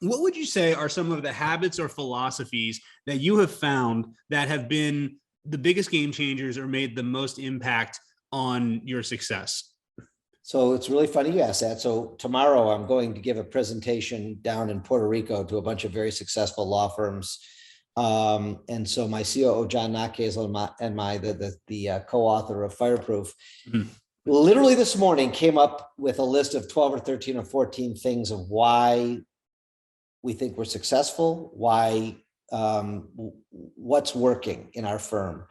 what would you say are some of the habits or philosophies that you have found that have been the biggest game changers or made the most impact on your success? So it's really funny you asked that. So tomorrow I'm going to give a presentation down in Puerto Rico to a bunch of very successful law firms. And so my COO, John Nockazel, the co-author of Fireproof, literally this morning came up with a list of 12 or 13 or 14 things of why we think we're successful, why what's working in our firm.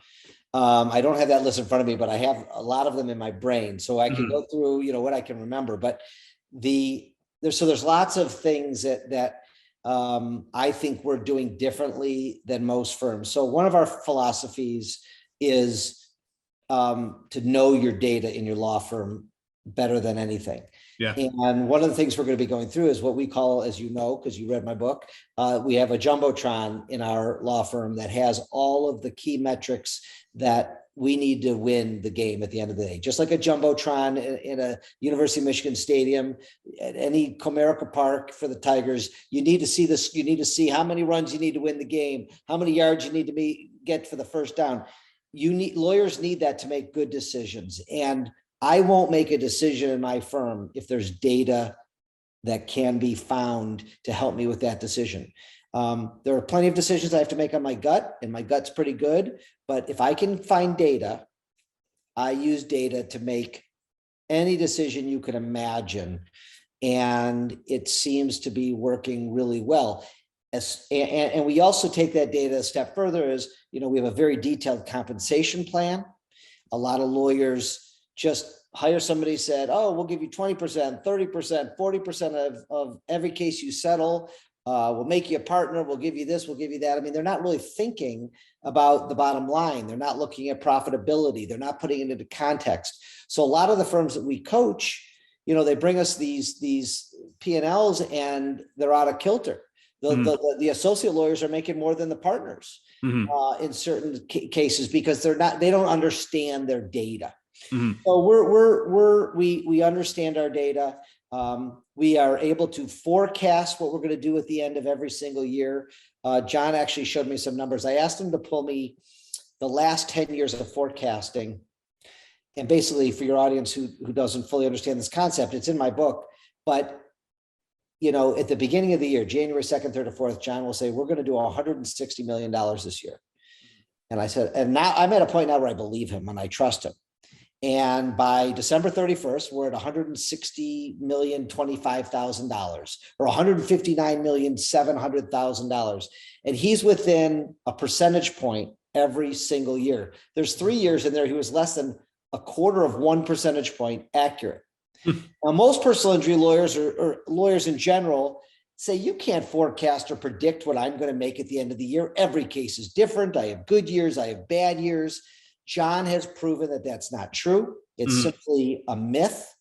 I don't have that list in front of me, but I have a lot of them in my brain, so I can go through, what I can remember. But there's lots of things that I think we're doing differently than most firms. So one of our philosophies is to know your data in your law firm better than anything. Yeah. And one of the things we're going to be going through is what we call, as you know, because you read my book, we have a Jumbotron in our law firm that has all of the key metrics that we need to win the game at the end of the day. Just like a Jumbotron in a University of Michigan stadium, at any Comerica Park for the Tigers, you need to see this. You need to see how many runs you need to win the game, how many yards you need to get for the first down. Lawyers need that to make good decisions. And I won't make a decision in my firm if there's data that can be found to help me with that decision. There are plenty of decisions I have to make on my gut, and my gut's pretty good. But if I can find data, I use data to make any decision you can imagine. And it seems to be working really well. And we also take that data a step further is, we have a very detailed compensation plan. A lot of lawyers just hire somebody, said, oh, we'll give you 20%, 30%, 40% of every case you settle. We'll make you a partner. We'll give you this. We'll give you that. I mean, they're not really thinking about the bottom line. They're not looking at profitability. They're not putting it into context. So a lot of the firms that we coach, they bring us these P&Ls and they're out of kilter. The associate lawyers are making more than the partners in certain cases because they don't understand their data. So we understand our data. We are able to forecast what we're going to do at the end of every single year. John actually showed me some numbers. I asked him to pull me the last 10 years of forecasting. And basically, for your audience who doesn't fully understand this concept, it's in my book. But, at the beginning of the year, January 2nd, 3rd, or 4th, John will say, we're going to do $160 million this year. And I said, and now I'm at a point now where I believe him and I trust him. And by December 31st, we're at $160,025,000 or $159,700,000. And he's within a percentage point every single year. There's 3 years in there he was less than a quarter of 1 percentage point accurate. Now, most personal injury lawyers or lawyers in general say, you can't forecast or predict what I'm going to make at the end of the year. Every case is different. I have good years. I have bad years. John has proven that that's not true. It's simply a myth.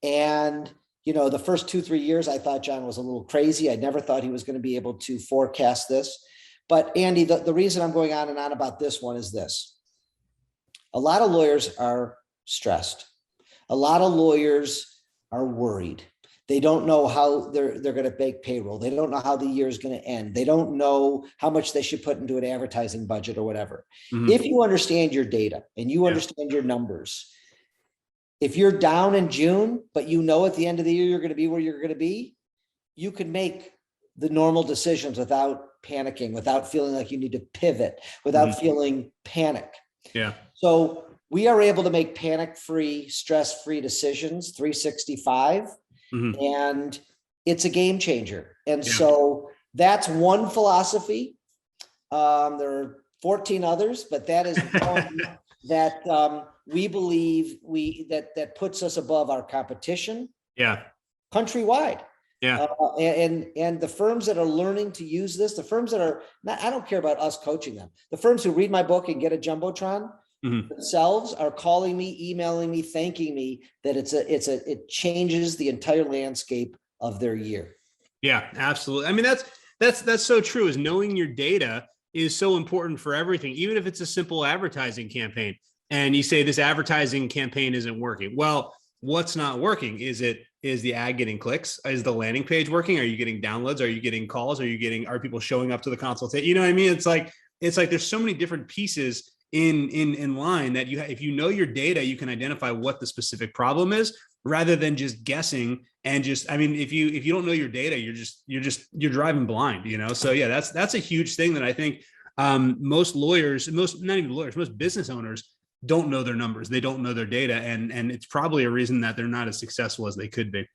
And, the first 2-3 years, I thought John was a little crazy. I never thought he was going to be able to forecast this. But Andy, the reason I'm going on and on about this one is this. A lot of lawyers are stressed. A lot of lawyers are worried. They don't know how they're going to make payroll. They don't know how the year is going to end. They don't know how much they should put into an advertising budget or whatever. If you understand your data and you understand your numbers, if you're down in June, but at the end of the year, you're going to be where you're going to be, you can make the normal decisions without panicking, without feeling like you need to pivot, without feeling panic. Yeah. So we are able to make panic-free, stress-free decisions, 365. And it's a game changer. And so that's one philosophy. There are 14 others, but that is one that we believe that puts us above our competition. Yeah. Countrywide. Yeah. And the firms that are learning to use this, the firms that are not, I don't care about us coaching them. The firms who read my book and get a Jumbotron themselves are calling me, emailing me, thanking me that it changes the entire landscape of their year. Yeah, absolutely. I mean, that's so true, is knowing your data is so important for everything, even if it's a simple advertising campaign. And you say this advertising campaign isn't working. Well, what's not working? Is it Is the ad getting clicks? Is the landing page working? Are you getting downloads? Are you getting calls? Are people showing up to the consultation? You know what I mean? It's like there's so many different pieces in line that if you know your data, you can identify what the specific problem is rather than just guessing. And just, I mean, if you don't know your data, you're driving blind, you know? So yeah, that's a huge thing that I think most lawyers, not even lawyers, most business owners don't know their numbers. They don't know their data. And it's probably a reason that they're not as successful as they could be.